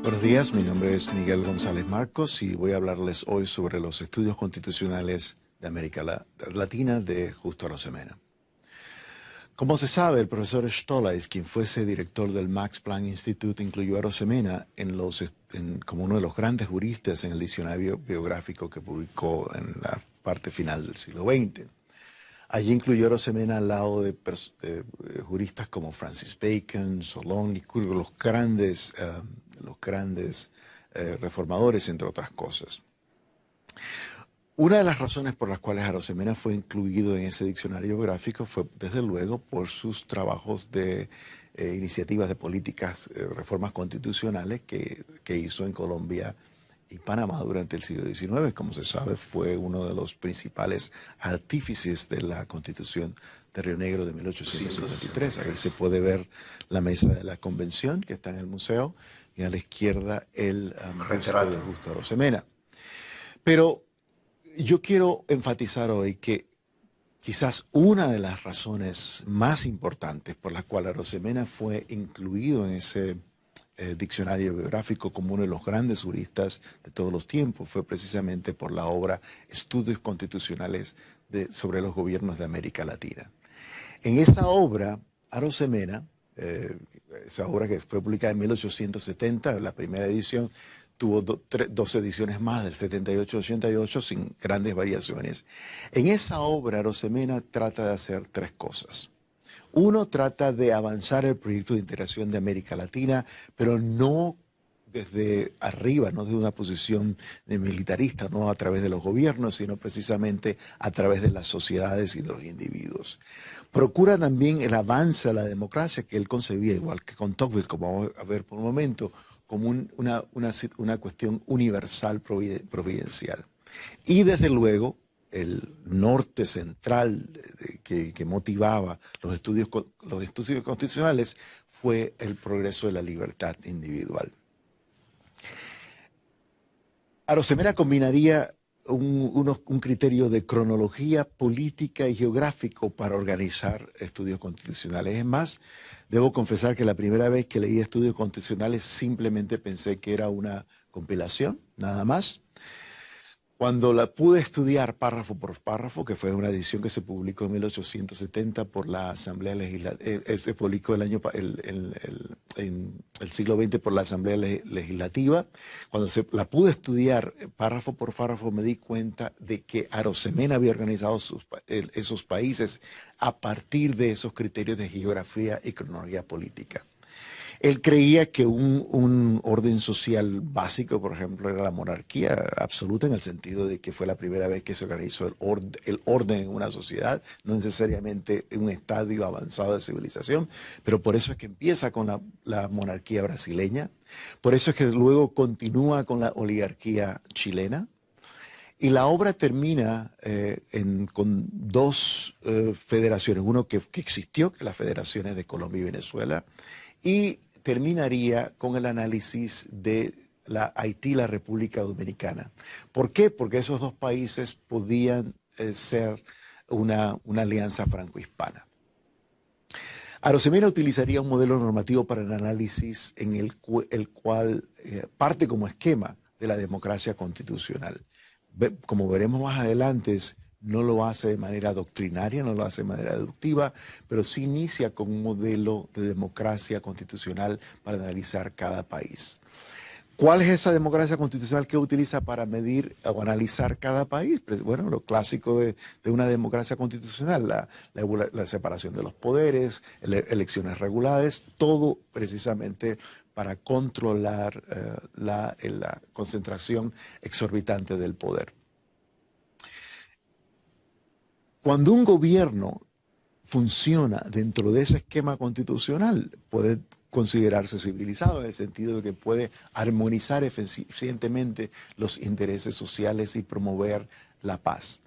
Buenos días, mi nombre es Miguel González Marcos y voy a hablarles hoy sobre los estudios constitucionales de América Latina de Justo Arosemena. Como se sabe, el profesor Stolais, quien fuese director del Max Planck Institute, incluyó a Arosemena como uno de los grandes juristas en el diccionario biográfico que publicó en la parte final del siglo XX. Allí incluyó a Arosemena al lado de juristas como Francis Bacon, Solon y Curro, los grandes reformadores, entre otras cosas. Una de las razones por las cuales Arosemena fue incluido en ese diccionario biográfico fue, desde luego, por sus trabajos de iniciativas de políticas, reformas constitucionales que hizo en Colombia y Panamá durante el siglo XIX. Como se sabe, fue uno de los principales artífices de la Constitución de Río Negro de 1853. Aquí se puede ver la mesa de la convención, que está en el museo, y a la izquierda el retrato de Justo Arosemena. Pero yo quiero enfatizar hoy que quizás una de las razones más importantes por las cuales Arosemena fue incluido en ese diccionario biográfico como uno de los grandes juristas de todos los tiempos fue precisamente por la obra Estudios Constitucionales sobre los gobiernos de América Latina. En esa obra, Arosemena, esa obra que fue publicada en 1870, la primera edición, tuvo dos ediciones más, del 78-88, sin grandes variaciones. En esa obra, Arosemena trata de hacer tres cosas. Uno, trata de avanzar el proyecto de integración de América Latina, pero no desde arriba, no desde una posición militarista, no a través de los gobiernos, sino precisamente a través de las sociedades y de los individuos. Procura también el avance a la democracia que él concebía, igual que con Tocqueville, como vamos a ver por un momento, como una cuestión universal providencial. Y desde luego, el norte central que motivaba los estudios constitucionales fue el progreso de la libertad individual. Arosemena combinaría un criterio de cronología política y geográfico para organizar estudios constitucionales. Es más, debo confesar que la primera vez que leí estudios constitucionales simplemente pensé que era una compilación, nada más. Cuando la pude estudiar párrafo por párrafo, que fue una edición que se publicó en 1870 por la Asamblea Legislativa, se publicó en el siglo XX por la Asamblea Legislativa, cuando la pude estudiar párrafo por párrafo me di cuenta de que Arosemena había organizado esos países a partir de esos criterios de geografía y cronología política. Él creía que un orden social básico, por ejemplo, era la monarquía absoluta, en el sentido de que fue la primera vez que se organizó el orden en una sociedad, no necesariamente en un estadio avanzado de civilización, pero por eso es que empieza con la monarquía brasileña, por eso es que luego continúa con la oligarquía chilena, y la obra termina con dos federaciones, uno que existió, que las federaciones de Colombia y Venezuela, y terminaría con el análisis de Haití y la República Dominicana. ¿Por qué? Porque esos dos países podían ser una alianza franco-hispana. Arosemena utilizaría un modelo normativo para el análisis en el cual parte como esquema de la democracia constitucional. Como veremos más adelante, no lo hace de manera doctrinaria, no lo hace de manera deductiva, pero sí inicia con un modelo de democracia constitucional para analizar cada país. ¿Cuál es esa democracia constitucional que utiliza para medir o analizar cada país? Bueno, lo clásico de una democracia constitucional, la separación de los poderes, elecciones regulares, todo precisamente para controlar la concentración exorbitante del poder. Cuando un gobierno funciona dentro de ese esquema constitucional, puede considerarse civilizado en el sentido de que puede armonizar eficientemente los intereses sociales y promover la paz.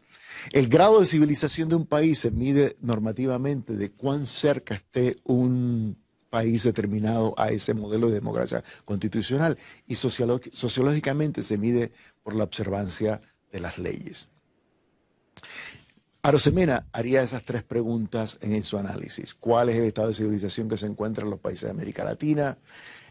El grado de civilización de un país se mide normativamente de cuán cerca esté un país determinado a ese modelo de democracia constitucional y sociológicamente se mide por la observancia de las leyes. Arosemena haría esas tres preguntas en su análisis. ¿Cuál es el estado de civilización que se encuentra en los países de América Latina?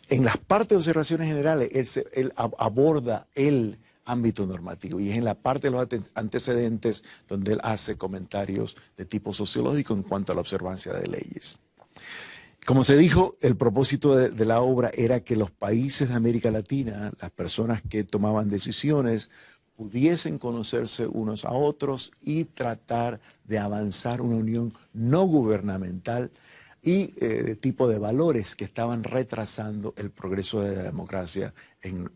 En las partes de observaciones generales, él aborda el ámbito normativo y es en la parte de los antecedentes donde él hace comentarios de tipo sociológico en cuanto a la observancia de leyes. Como se dijo, el propósito de la obra era que los países de América Latina, las personas que tomaban decisiones, pudiesen conocerse unos a otros y tratar de avanzar una unión no gubernamental y de tipo de valores que estaban retrasando el progreso de la democracia en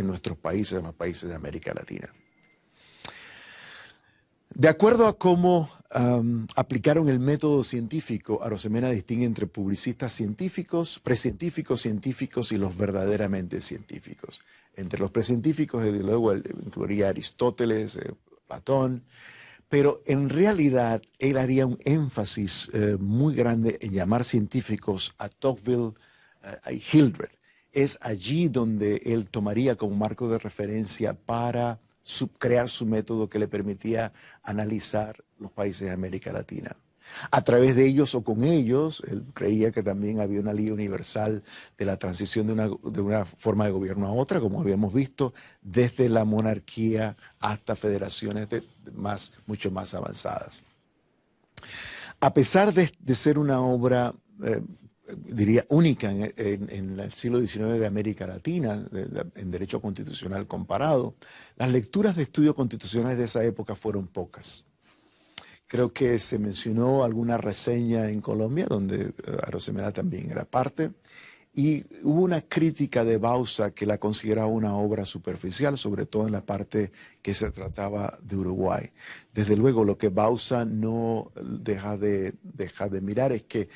nuestros países, en los países de América Latina. De acuerdo a cómo aplicaron el método científico, Arosemena distingue entre publicistas científicos, precientíficos, científicos y los verdaderamente científicos. Entre los precientíficos, desde luego, él incluiría a Aristóteles, Platón, pero en realidad él haría un énfasis muy grande en llamar científicos a Tocqueville y Hildreth. Es allí donde él tomaría como marco de referencia para crear su método que le permitía analizar los países de América Latina. A través de ellos o con ellos, él creía que también había una ley universal de la transición de una forma de gobierno a otra, como habíamos visto, desde la monarquía hasta federaciones mucho más avanzadas. A pesar de ser una obra, diría, única en el siglo XIX de América Latina, en derecho constitucional comparado, las lecturas de estudios constitucionales de esa época fueron pocas. Creo que se mencionó alguna reseña en Colombia, donde Arosemena también era parte, y hubo una crítica de Bauza que la consideraba una obra superficial, sobre todo en la parte que se trataba de Uruguay. Desde luego, lo que Bauza no deja de mirar es que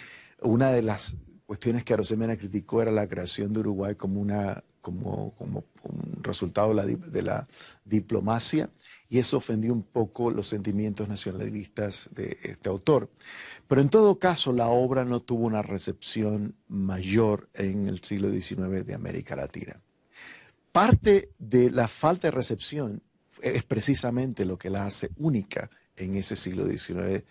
una de las cuestiones que Arosemena criticó era la creación de Uruguay como un resultado de la diplomacia, y eso ofendió un poco los sentimientos nacionalistas de este autor. Pero en todo caso, la obra no tuvo una recepción mayor en el siglo XIX de América Latina. Parte de la falta de recepción es precisamente lo que la hace única en ese siglo XIX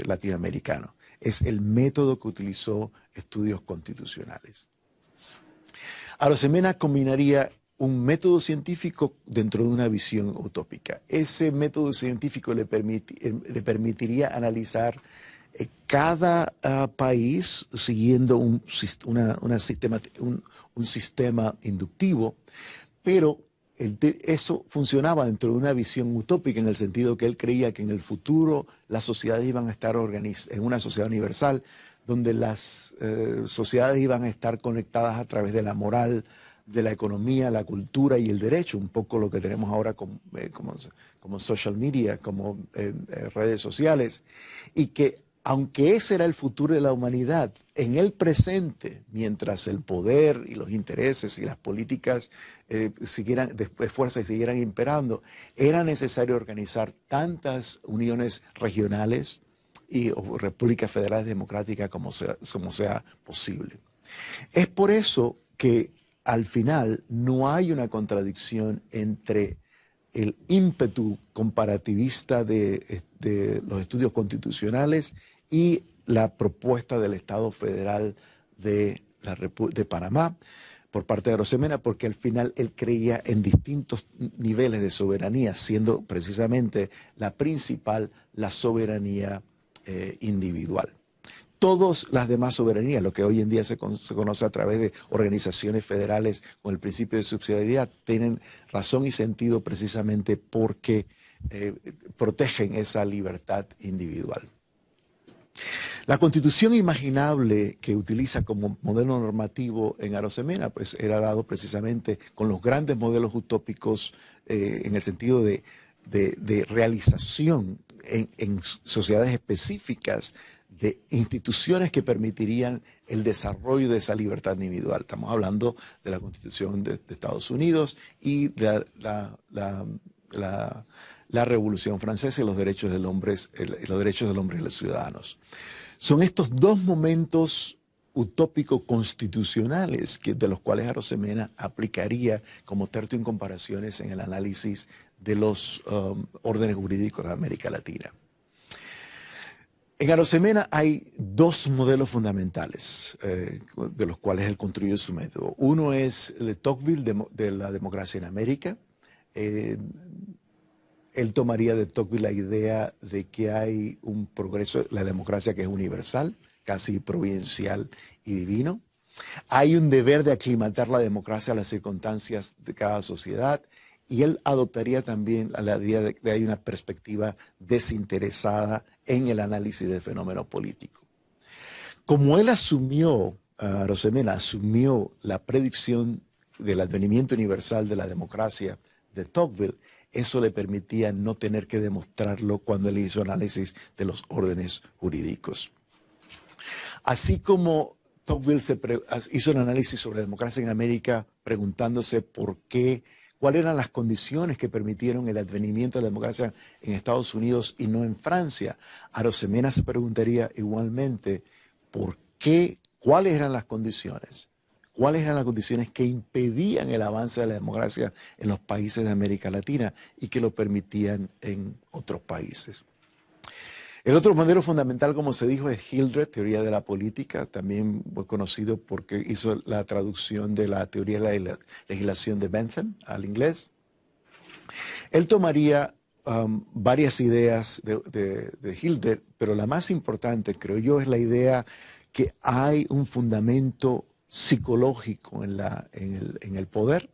latinoamericano. Es el método que utilizó Estudios Constitucionales. Arosemena combinaría un método científico dentro de una visión utópica. Ese método científico le permitiría analizar cada país siguiendo un sistema inductivo, pero eso funcionaba dentro de una visión utópica en el sentido que él creía que en el futuro las sociedades iban a estar en una sociedad universal, donde las sociedades iban a estar conectadas a través de la moral, de la economía, la cultura y el derecho, un poco lo que tenemos ahora como social media, como redes sociales, y que aunque ese era el futuro de la humanidad, en el presente, mientras el poder y los intereses y las políticas de fuerza siguieran imperando, era necesario organizar tantas uniones regionales o repúblicas federales democráticas como sea posible. Es por eso que al final no hay una contradicción entre el ímpetu comparativista de los estudios constitucionales y la propuesta del Estado Federal de Panamá por parte de Arosemena, porque al final él creía en distintos niveles de soberanía, siendo precisamente la principal la soberanía individual. Todas las demás soberanías, lo que hoy en día se conoce a través de organizaciones federales con el principio de subsidiariedad, tienen razón y sentido precisamente porque protegen esa libertad individual. La constitución imaginable que utiliza como modelo normativo en Arosemena, pues era dado precisamente con los grandes modelos utópicos en el sentido de realización en sociedades específicas de instituciones que permitirían el desarrollo de esa libertad individual. Estamos hablando de la Constitución de Estados Unidos y de la Revolución Francesa y los derechos del hombre y los ciudadanos. Son estos dos momentos utópicos constitucionales de los cuales Arosemena aplicaría como tercio en comparaciones en el análisis de los órdenes jurídicos de América Latina. En Arosemena hay dos modelos fundamentales de los cuales él construyó su método. Uno es el de Tocqueville de la democracia en América. Eh, Él tomaría de Tocqueville la idea de que hay un progreso, la democracia que es universal, casi providencial y divino. Hay un deber de aclimatar la democracia a las circunstancias de cada sociedad, y él adoptaría también la idea de que hay una perspectiva desinteresada en el análisis del fenómeno político. Como él asumió, Arosemena asumió la predicción del advenimiento universal de la democracia de Tocqueville, eso le permitía no tener que demostrarlo cuando él hizo análisis de los órdenes jurídicos. Así como Tocqueville hizo un análisis sobre la democracia en América preguntándose por qué, cuáles eran las condiciones que permitieron el advenimiento de la democracia en Estados Unidos y no en Francia, Arosemena se preguntaría igualmente por qué, cuáles eran las condiciones. ¿Cuáles eran las condiciones que impedían el avance de la democracia en los países de América Latina y que lo permitían en otros países? El otro modelo fundamental, como se dijo, es Hildreth, teoría de la política, también muy conocido porque hizo la traducción de la teoría de la legislación de Bentham al inglés. Él tomaría varias ideas de Hildreth, pero la más importante, creo yo, es la idea que hay un fundamento psicológico en el poder,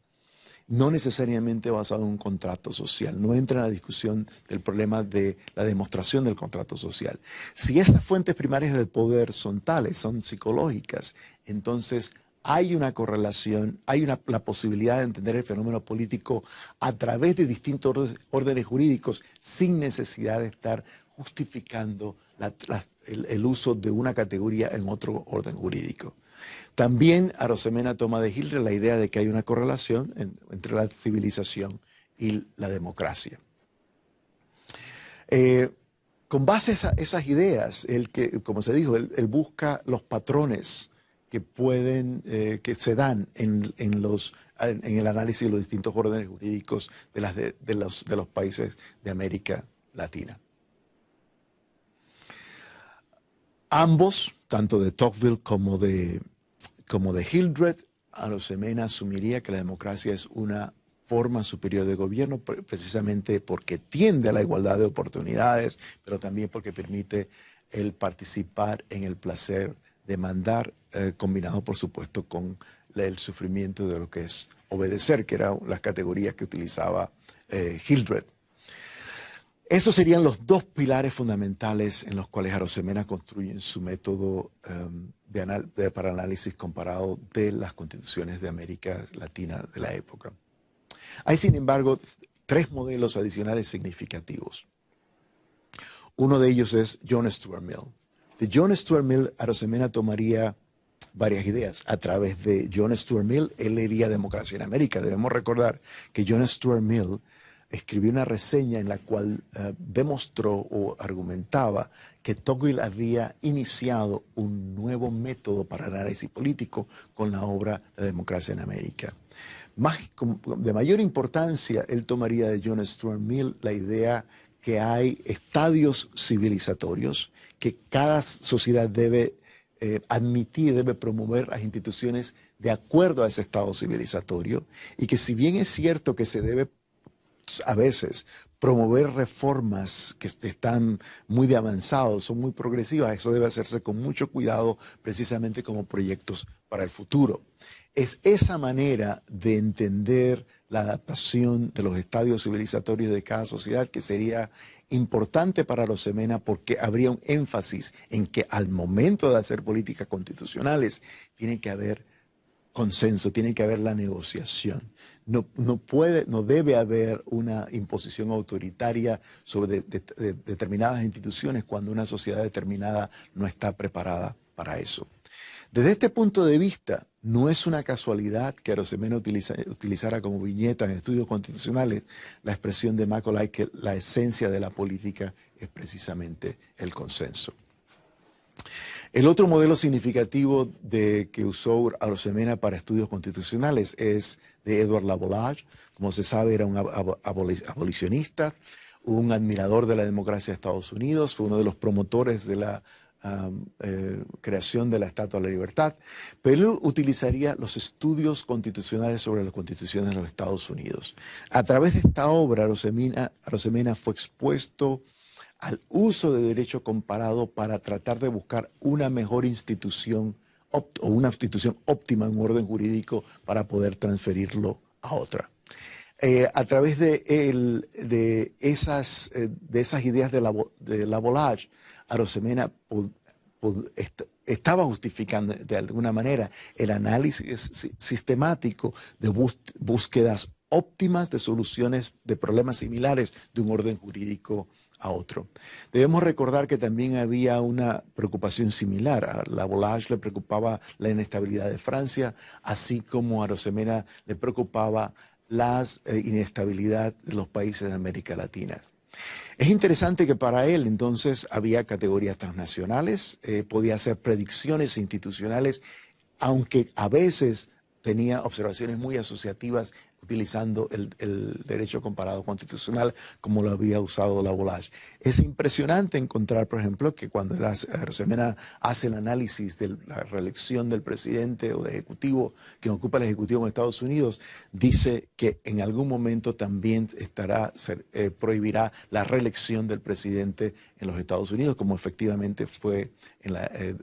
no necesariamente basado en un contrato social. No entra en la discusión del problema de la demostración del contrato social. Si estas fuentes primarias del poder son tales, son psicológicas, entonces hay una correlación, hay la posibilidad de entender el fenómeno político a través de distintos órdenes jurídicos sin necesidad de estar justificando el uso de una categoría en otro orden jurídico. También Arosemena toma de Hildreth la idea de que hay una correlación entre la civilización y la democracia. Con base a esas ideas, como se dijo, él busca los patrones que se dan en el análisis de los distintos órdenes jurídicos de los países de América Latina. Ambos, tanto de Tocqueville como de Hildreth, Arosemena asumiría que la democracia es una forma superior de gobierno precisamente porque tiende a la igualdad de oportunidades, pero también porque permite el participar en el placer de mandar, combinado por supuesto con el sufrimiento de lo que es obedecer, que eran las categorías que utilizaba Hildreth. Esos serían los dos pilares fundamentales en los cuales Arosemena construye su método para análisis comparado de las constituciones de América Latina de la época. Hay, sin embargo, tres modelos adicionales significativos. Uno de ellos es John Stuart Mill. De John Stuart Mill, Arosemena tomaría varias ideas. A través de John Stuart Mill, él leería Democracia en América. Debemos recordar que John Stuart Mill escribió una reseña en la cual demostró o argumentaba que Tocqueville había iniciado un nuevo método para análisis político con la obra La democracia en América. De mayor importancia, él tomaría de John Stuart Mill la idea que hay estadios civilizatorios que cada sociedad debe admitir, debe promover las instituciones de acuerdo a ese estado civilizatorio, y que si bien es cierto que se debe a veces promover reformas que están muy de avanzados, son muy progresivas, eso debe hacerse con mucho cuidado precisamente como proyectos para el futuro. Es esa manera de entender la adaptación de los estadios civilizatorios de cada sociedad que sería importante para Arosemena, porque habría un énfasis en que al momento de hacer políticas constitucionales tiene que haber consenso, tiene que haber la negociación. No debe haber una imposición autoritaria sobre determinadas instituciones cuando una sociedad determinada no está preparada para eso. Desde este punto de vista, no es una casualidad que Arosemena utilizara como viñeta en estudios constitucionales la expresión de Macaulay que la esencia de la política es precisamente el consenso. El otro modelo significativo que usó Arosemena para estudios constitucionales es de Edward Laboulaye. Como se sabe, era un abolicionista, un admirador de la democracia de Estados Unidos, fue uno de los promotores de la creación de la Estatua de la Libertad, pero él utilizaría los estudios constitucionales sobre las constituciones de los Estados Unidos. A través de esta obra, Arosemena fue expuesto al uso de derecho comparado para tratar de buscar una mejor institución o una institución óptima en un orden jurídico para poder transferirlo a otra. A través de esas ideas de Lavolage, Arosemena estaba justificando de alguna manera el análisis sistemático de búsquedas óptimas de soluciones de problemas similares de un orden jurídico a otro. Debemos recordar que también había una preocupación similar. A Lavolage le preocupaba la inestabilidad de Francia, así como a Arosemena le preocupaba la inestabilidad de los países de América Latina. Es interesante que para él entonces había categorías transnacionales, podía hacer predicciones institucionales, aunque a veces tenía observaciones muy asociativas utilizando el derecho comparado constitucional como lo había usado Lavolage. Es impresionante encontrar, por ejemplo, que cuando Arosemena hace el análisis de la reelección del presidente o del ejecutivo, quien ocupa el ejecutivo en Estados Unidos, dice que en algún momento también prohibirá la reelección del presidente en los Estados Unidos, como efectivamente fue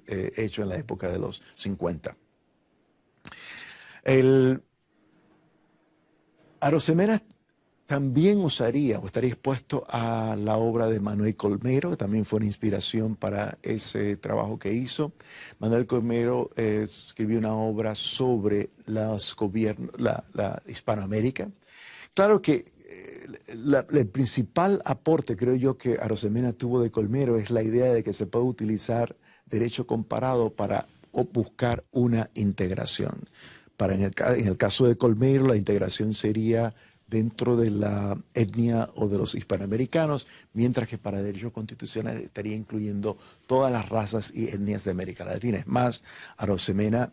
hecho en la época de los 50. Arosemena también usaría o estaría expuesto a la obra de Manuel Colmero, que también fue una inspiración para ese trabajo que hizo. Manuel Colmero escribió una obra sobre la Hispanoamérica. Claro que el principal aporte, creo yo, que Arosemena tuvo de Colmero es la idea de que se puede utilizar derecho comparado para buscar una integración. En el caso de Colmero, la integración sería dentro de la etnia o de los hispanoamericanos, mientras que para derecho constitucional estaría incluyendo todas las razas y etnias de América Latina. Es más, Arosemena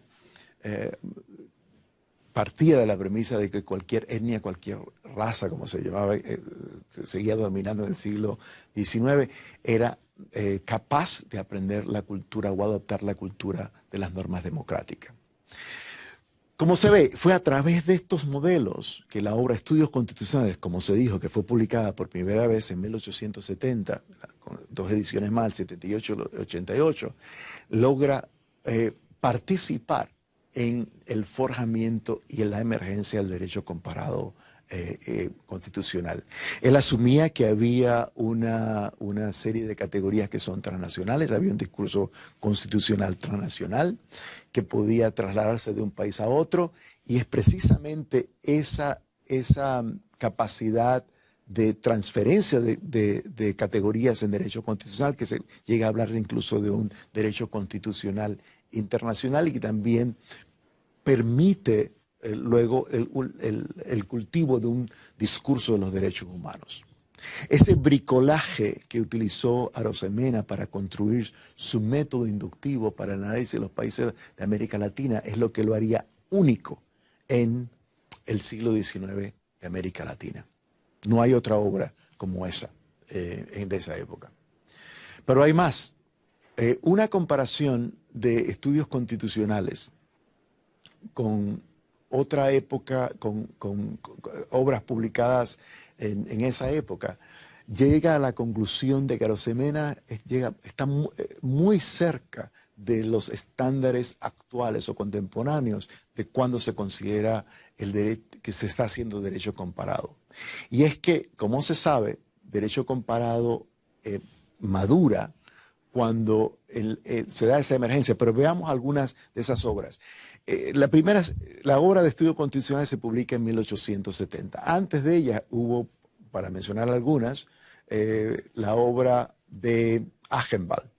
partía de la premisa de que cualquier etnia, cualquier raza, como se llamaba, seguía dominando en el siglo XIX, era capaz de aprender la cultura o adoptar la cultura de las normas democráticas. Como se ve, fue a través de estos modelos que la obra Estudios Constitucionales, como se dijo, que fue publicada por primera vez en 1870, con 2 ediciones más, el 78 y el 88, logra participar en el forjamiento y en la emergencia del derecho comparado constitucional. Él asumía que había una serie de categorías que son transnacionales, había un discurso constitucional transnacional que podía trasladarse de un país a otro, y es precisamente esa capacidad de transferencia de categorías en derecho constitucional que se llega a hablar incluso de un derecho constitucional internacional y que también permite luego el cultivo de un discurso de los derechos humanos. Ese bricolaje que utilizó Arosemena para construir su método inductivo para el análisis de los países de América Latina es lo que lo haría único en el siglo XIX de América Latina. No hay otra obra como esa de esa época. Pero hay más. Una comparación de estudios constitucionales con otra época, con obras publicadas en esa época, llega a la conclusión de que Arosemena está muy cerca de los estándares actuales o contemporáneos de cuando se considera que se está haciendo derecho comparado. Y es que, como se sabe, derecho comparado madura cuando se da esa emergencia. Pero veamos algunas de esas obras. La obra de estudio constitucional se publica en 1870. Antes de ella hubo, para mencionar algunas, la obra de Agenbald.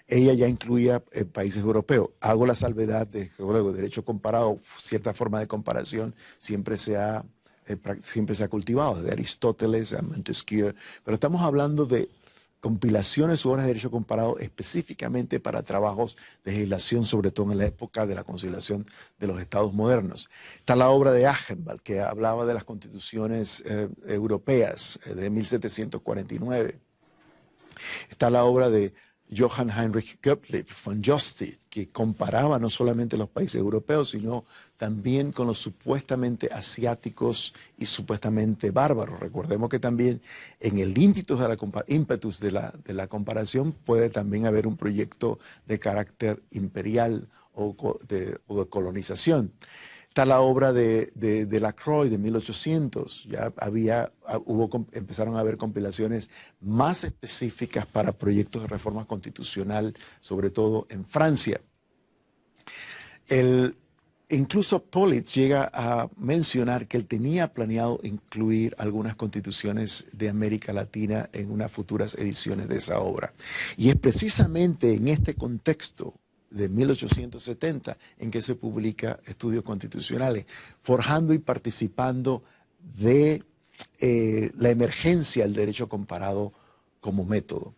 Ella ya incluía países europeos. Hago la salvedad de que luego derecho comparado, cierta forma de comparación, siempre se ha cultivado, desde Aristóteles a Montesquieu. Pero estamos hablando de compilaciones u obras de derecho comparado específicamente para trabajos de legislación, sobre todo en la época de la conciliación de los estados modernos. Está la obra de Achenbach, que hablaba de las constituciones europeas de 1749. Está la obra de Johann Heinrich Gottlieb von Justiz, que comparaba no solamente los países europeos, sino también con los supuestamente asiáticos y supuestamente bárbaros. Recordemos que también en el ímpetus de la comparación puede también haber un proyecto de carácter imperial o de colonización. Está la obra de Lacroix de 1800. Ya empezaron a haber compilaciones más específicas para proyectos de reforma constitucional, sobre todo en Francia. Incluso Politz llega a mencionar que él tenía planeado incluir algunas constituciones de América Latina en unas futuras ediciones de esa obra. Y es precisamente en este contexto de 1870 en que se publica Estudios Constitucionales, forjando y participando de la emergencia del derecho comparado como método.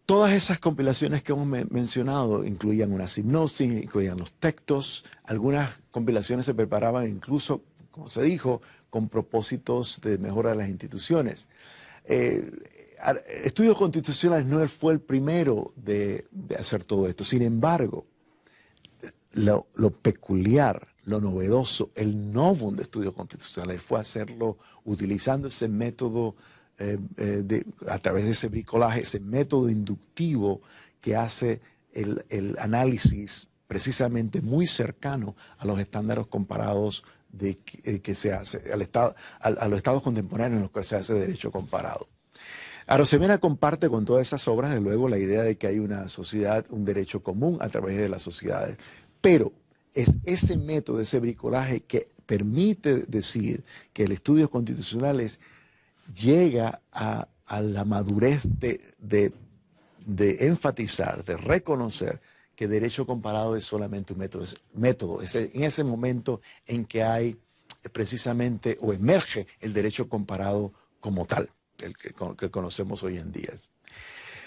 Todas esas compilaciones que hemos mencionado incluían una hipnosis, incluían los textos. Algunas compilaciones se preparaban incluso, como se dijo, con propósitos de mejora de las instituciones. Estudios Constitucionales no fue el primero de hacer todo esto. Sin embargo, lo peculiar, lo novedoso, el novum de Estudios Constitucionales fue hacerlo utilizando ese método a través de ese bricolaje, ese método inductivo que hace el análisis precisamente muy cercano a los estándares comparados que se hace, a los estados contemporáneos en los que se hace derecho comparado. Arosemena comparte con todas esas obras, de luego, la idea de que hay una sociedad, un derecho común a través de las sociedades. Pero es ese método, ese bricolaje que permite decir que el estudio constitucional llega a la madurez de enfatizar, de reconocer que derecho comparado es solamente un método. Es en ese momento en que hay precisamente o emerge el derecho comparado como tal, el que conocemos hoy en día.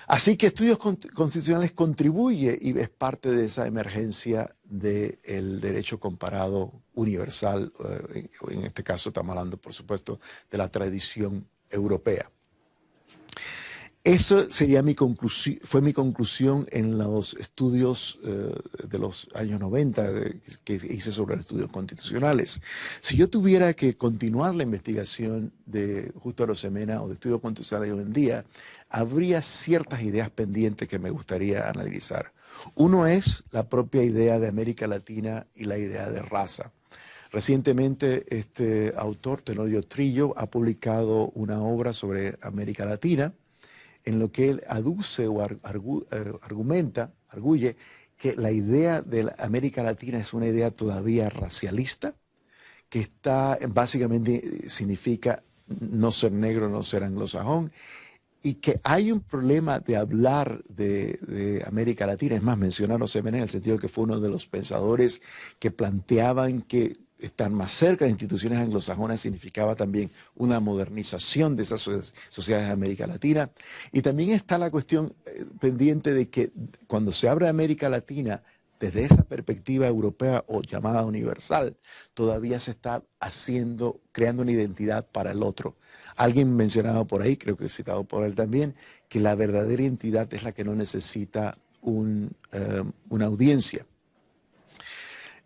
Así que Estudios Constitucionales contribuye y es parte de esa emergencia del derecho comparado universal. En este caso estamos hablando, por supuesto, de la tradición europea. Eso sería fue mi conclusión en los estudios de los años 90 que hice sobre los estudios constitucionales. Si yo tuviera que continuar la investigación de Justo Arosemena o de estudios constitucionales hoy en día, habría ciertas ideas pendientes que me gustaría analizar. Uno es la propia idea de América Latina y la idea de raza. Recientemente este autor, Tenorio Trillo, ha publicado una obra sobre América Latina, en lo que él aduce o arguye que la idea de la América Latina es una idea todavía racialista, que básicamente significa no ser negro, no ser anglosajón, y que hay un problema de hablar de América Latina. Es más, mencionar a Arosemena en el sentido de que fue uno de los pensadores que planteaban que estar más cerca de instituciones anglosajonas significaba también una modernización de esas sociedades de América Latina. Y también está la cuestión pendiente de que cuando se habla de América Latina, desde esa perspectiva europea o llamada universal, todavía se está creando una identidad para el otro. Alguien mencionaba por ahí, creo que citado por él también, que la verdadera identidad es la que no necesita una audiencia.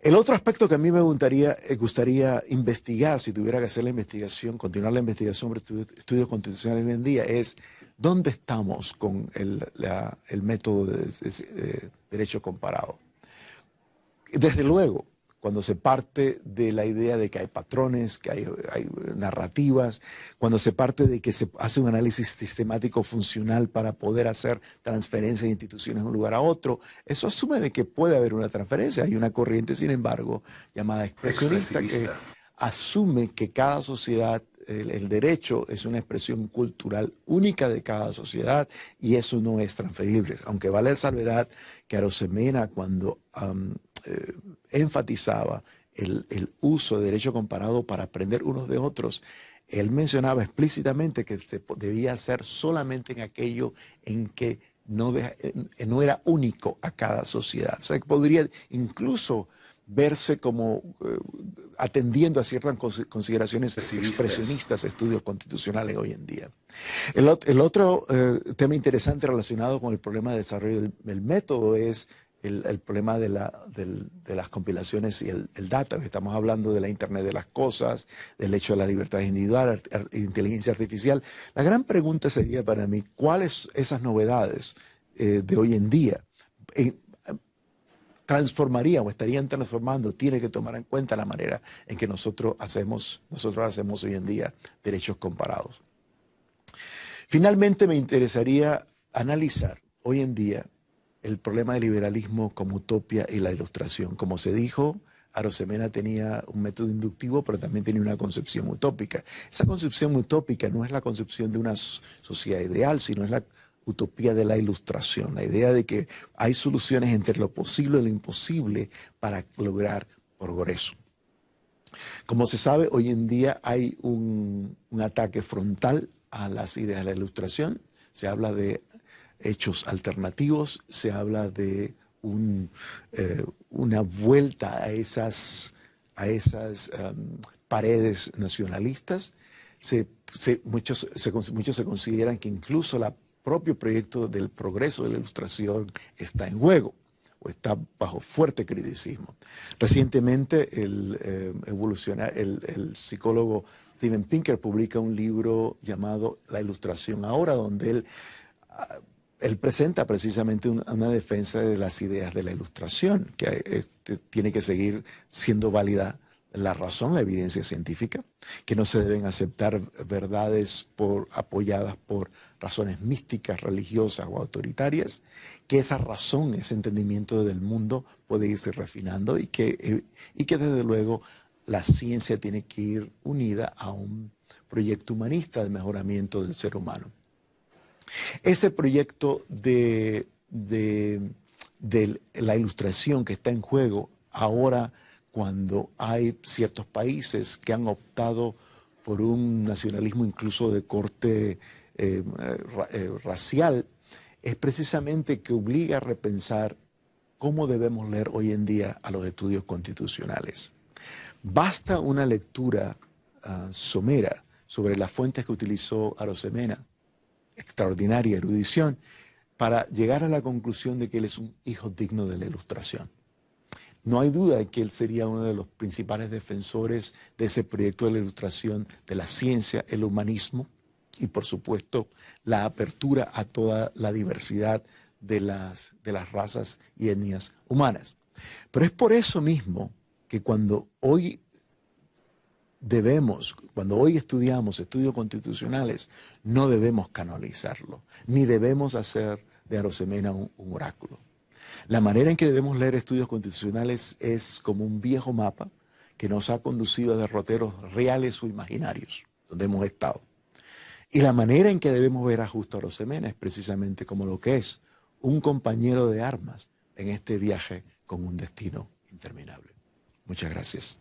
El otro aspecto que a mí me gustaría investigar, si tuviera que hacer la investigación, continuar la investigación sobre estudios constitucionales hoy en día, es dónde estamos con el método de derecho comparado. Desde luego, cuando se parte de la idea de que hay patrones, que hay narrativas, cuando se parte de que se hace un análisis sistemático funcional para poder hacer transferencias de instituciones de un lugar a otro, eso asume de que puede haber una transferencia. Hay una corriente, sin embargo, llamada expresionista, que asume que cada sociedad, el derecho es una expresión cultural única de cada sociedad y eso no es transferible. Aunque vale la salvedad que Arosemena, cuando enfatizaba el uso de derecho comparado para aprender unos de otros, él mencionaba explícitamente que se debía hacer solamente en aquello en que no era único a cada sociedad. O sea, que podría incluso verse como atendiendo a ciertas consideraciones expresionistas, estudios constitucionales hoy en día. El otro tema interesante relacionado con el problema de desarrollo del método es el problema de las compilaciones y el data. Estamos hablando de la Internet de las cosas, del hecho de la libertad individual, inteligencia artificial. La gran pregunta sería para mí, ¿cuáles esas novedades de hoy en día transformarían o estarían transformando? Tiene que tomar en cuenta la manera en que nosotros hacemos hoy en día derechos comparados. Finalmente, me interesaría analizar hoy en día el problema del liberalismo como utopía y la ilustración. Como se dijo, Arosemena tenía un método inductivo, pero también tenía una concepción utópica. Esa concepción utópica no es la concepción de una sociedad ideal, sino es la utopía de la ilustración, la idea de que hay soluciones entre lo posible y lo imposible para lograr progreso. Como se sabe, hoy en día hay un ataque frontal a las ideas de la ilustración. Se habla de hechos alternativos, se habla de una vuelta a esas paredes nacionalistas. Muchos se consideran que incluso el propio proyecto del progreso de la ilustración está en juego o está bajo fuerte criticismo. Recientemente el psicólogo Steven Pinker publica un libro llamado La Ilustración Ahora, donde él presenta precisamente una defensa de las ideas de la ilustración, que tiene que seguir siendo válida la razón, la evidencia científica, que no se deben aceptar verdades apoyadas por razones místicas, religiosas o autoritarias, que esa razón, ese entendimiento del mundo puede irse refinando y que desde luego la ciencia tiene que ir unida a un proyecto humanista de mejoramiento del ser humano. Ese proyecto de la ilustración que está en juego ahora, cuando hay ciertos países que han optado por un nacionalismo incluso de corte racial, es precisamente que obliga a repensar cómo debemos leer hoy en día a los estudios constitucionales. Basta una lectura somera sobre las fuentes que utilizó Arosemena, extraordinaria erudición, para llegar a la conclusión de que él es un hijo digno de la ilustración. No hay duda de que él sería uno de los principales defensores de ese proyecto de la ilustración, de la ciencia, el humanismo y, por supuesto, la apertura a toda la diversidad de las razas y etnias humanas. Pero es por eso mismo que cuando hoy estudiamos estudios constitucionales, no debemos canonizarlo, ni debemos hacer de Arosemena un oráculo. La manera en que debemos leer estudios constitucionales es como un viejo mapa que nos ha conducido a derroteros reales o imaginarios, donde hemos estado. Y la manera en que debemos ver a Justo Arosemena es precisamente como lo que es, un compañero de armas en este viaje con un destino interminable. Muchas gracias.